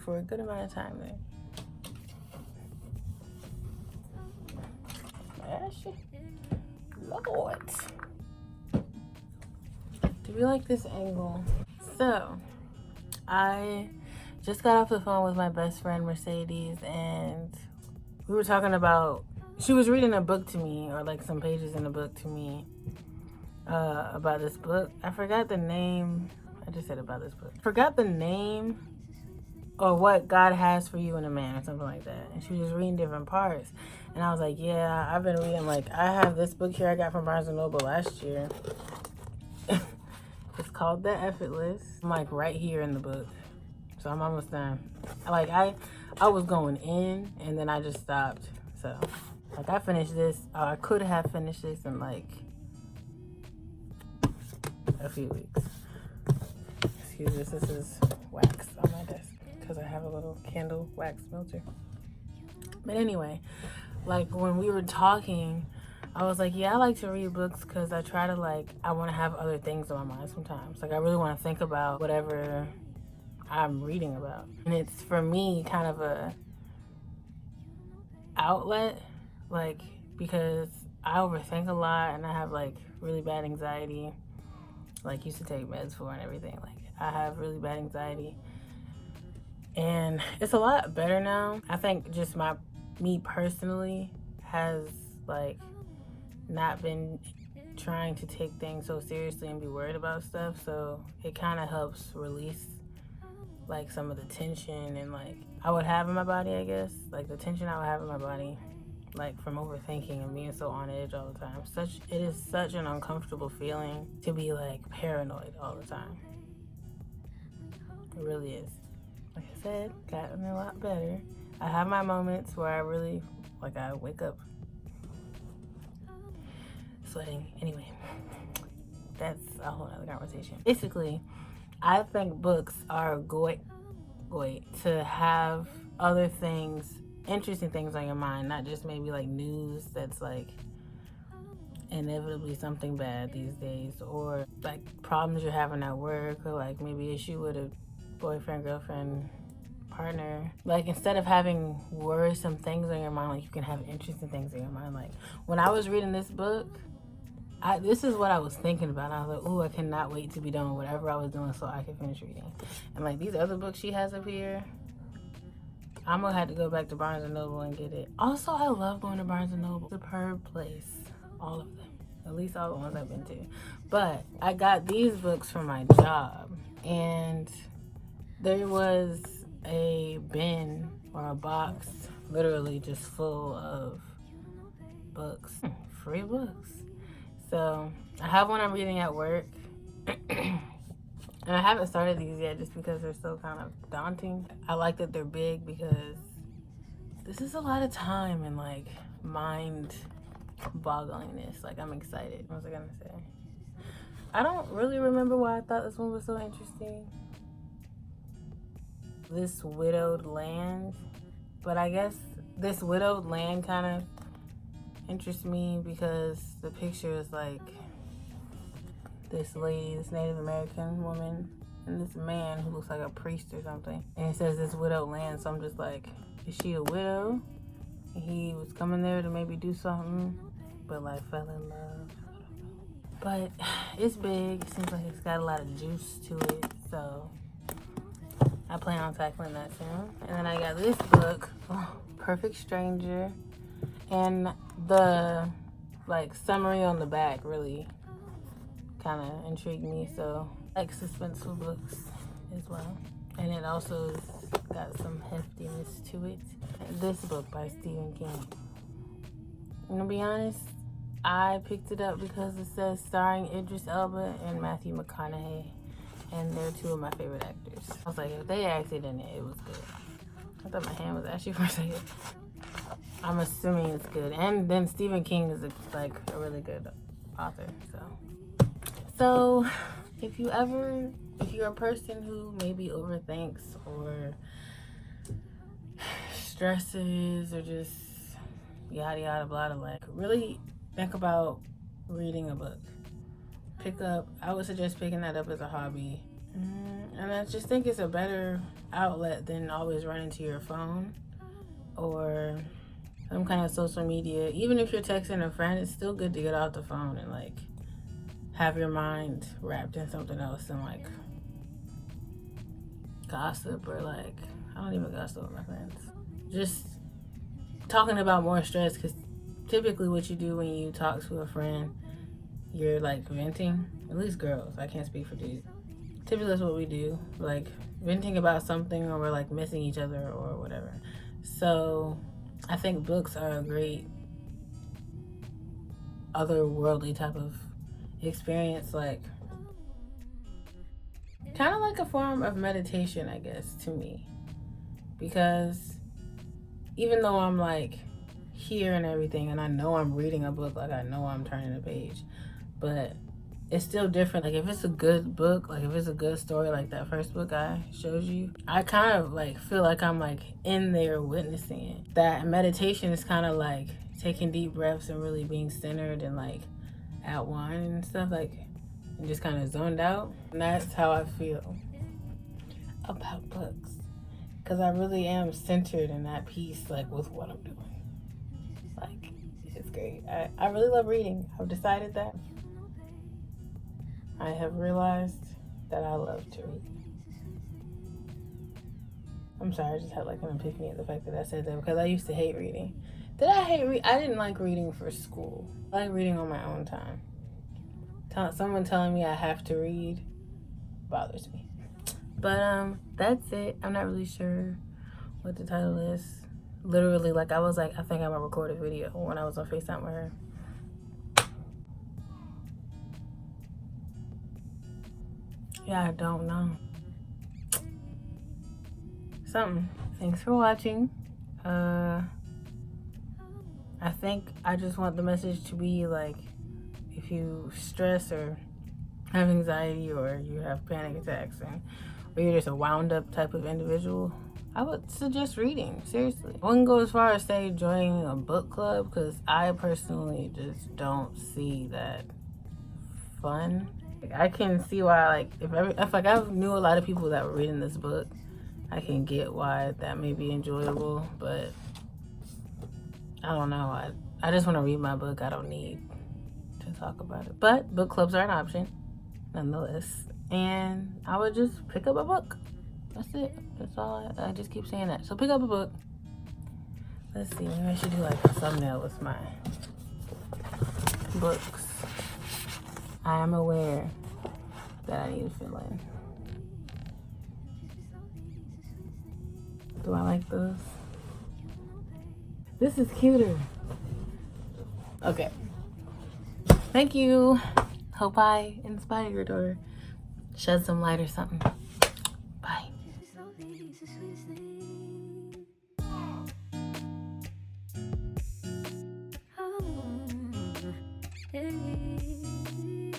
for a good amount of time there. Lord. Do we like this angle? So, I just got off the phone with my best friend Mercedes, and we were talking about, she was reading a book to me, or like some pages in a book to me, about this book. I forgot the name. I just said about this book. Forgot the name, or what God has for you in a man, or something like that. And she was just reading different parts. And I was like, yeah, I've been reading, like, I have this book here I got from Barnes & Noble last year. It's called The Effortless. I'm like right here in the book. So I'm almost done. Like I was going in and then I just stopped. So like I finished this, I could have finished this in like a few weeks. Excuse me, this is wax on my desk because I have a little candle wax melter. But anyway, like when we were talking, I was like, yeah, I like to read books because I try to like, I want to have other things on my mind sometimes. Like I really want to think about whatever I'm reading about. And it's for me kind of a outlet, like because I overthink a lot and I have like really bad anxiety. Like used to take meds for and everything. Like I have really bad anxiety. And it's a lot better now. I think just me personally has like not been trying to take things so seriously and be worried about stuff, so it kind of helps release like some of the tension and like I would have in my body, I guess, like the tension I would have in my body, like from overthinking and being so on edge all the time. It is such an uncomfortable feeling to be like paranoid all the time. It really is. Like I said, gotten a lot better. I have my moments where I really like I wake up sweating. Anyway, that's a whole other conversation. Basically, I think books are great to have other things, interesting things on your mind, not just maybe like news that's like inevitably something bad these days, or like problems you're having at work, or like maybe issue with a boyfriend, girlfriend, partner. Like instead of having worrisome things on your mind, like you can have interesting things in your mind. Like when I was reading this book, this is what I was thinking about. I was like, ooh, I cannot wait to be done with whatever I was doing so I can finish reading. And like these other books she has up here, I'm gonna have to go back to Barnes & Noble and get it. Also, I love going to Barnes & Noble. Superb place. All of them. At least all the ones I've been to. But I got these books for my job. And there was a bin or a box literally just full of books. Free books. So I have one I'm reading at work. And I haven't started these yet just because they're so kind of daunting. I like that they're big because this is a lot of time and like mind bogglingness. Like I'm excited. What was I gonna say? I don't really remember why I thought this one was so interesting. This widowed land. But I guess this widowed land kind of interests me because the picture is like this lady, this Native American woman, and this man who looks like a priest or something. And it says this widowed land, so I'm just like, is she a widow? And he was coming there to maybe do something, but like fell in love. But it's big. It seems like it's got a lot of juice to it, so I plan on tackling that soon. And then I got this book, Perfect Stranger, and the like summary on the back really kind of intrigued me, so I like suspenseful books as well. And it also got some heftiness to it. This book by Stephen King. And to be honest, I picked it up because it says starring Idris Elba and Matthew McConaughey, and they're two of my favorite actors. I was like, if they acted in it, it was good. I thought my hand was actually for a second. I'm assuming it's good. And then Stephen King is like a really good author, so if you're a person who maybe overthinks or stresses or just yada yada blah blah, like really think about reading a book. I would suggest picking that up as a hobby And I just think it's a better outlet than always running to your phone or some kind of social media. Even if you're texting a friend, it's still good to get off the phone and like have your mind wrapped in something else and like gossip or like, I don't even gossip with my friends. Just talking about more stress, because typically what you do when you talk to a friend, you're like venting. At least girls, I can't speak for dudes. Typically that's what we do, like venting about something, or we're like missing each other or whatever. So I think books are a great otherworldly type of experience, like kind of like a form of meditation, I guess, to me. Because even though I'm like here and everything, and I know I'm reading a book, like I know I'm turning a page, but it's still different. Like if it's a good book, like if it's a good story, like that first book I showed you, I kind of like feel like I'm like in there witnessing it. That meditation is kind of like taking deep breaths and really being centered and like at one and stuff, like, and just kind of zoned out. And that's how I feel about books, because I really am centered in that piece, like with what I'm doing. Like, it's great. I really love reading. I've decided that. I have realized that I love to read. I'm sorry, I just had like an epiphany at the fact that I said that, because I used to hate reading. Did I hate reading? I didn't like reading for school. I like reading on my own time. Someone telling me I have to read bothers me. But that's it. I'm not really sure what the title is. Literally, like I was like, I think I'm gonna record a video when I was on FaceTime with her. Yeah, I don't know. Something. Thanks for watching. I think I just want the message to be like, if you stress or have anxiety or you have panic attacks, and or you're just a wound up type of individual, I would suggest reading. Seriously, I wouldn't go as far as say joining a book club, because I personally just don't see that fun. Like, I can see why, like if like I knew a lot of people that were reading this book, I can get why that may be enjoyable, but I don't know. I just want to read my book. I don't need to talk about it. But book clubs are an option nonetheless, and I would just pick up a book. That's it. That's all. I just keep saying that. So pick up a book. Let's see, maybe I should do like a thumbnail with my books I am aware that I need to fill in. Do I like those? This is cuter. Okay. Thank you. Hope I inspired or shed some light or something. Bye.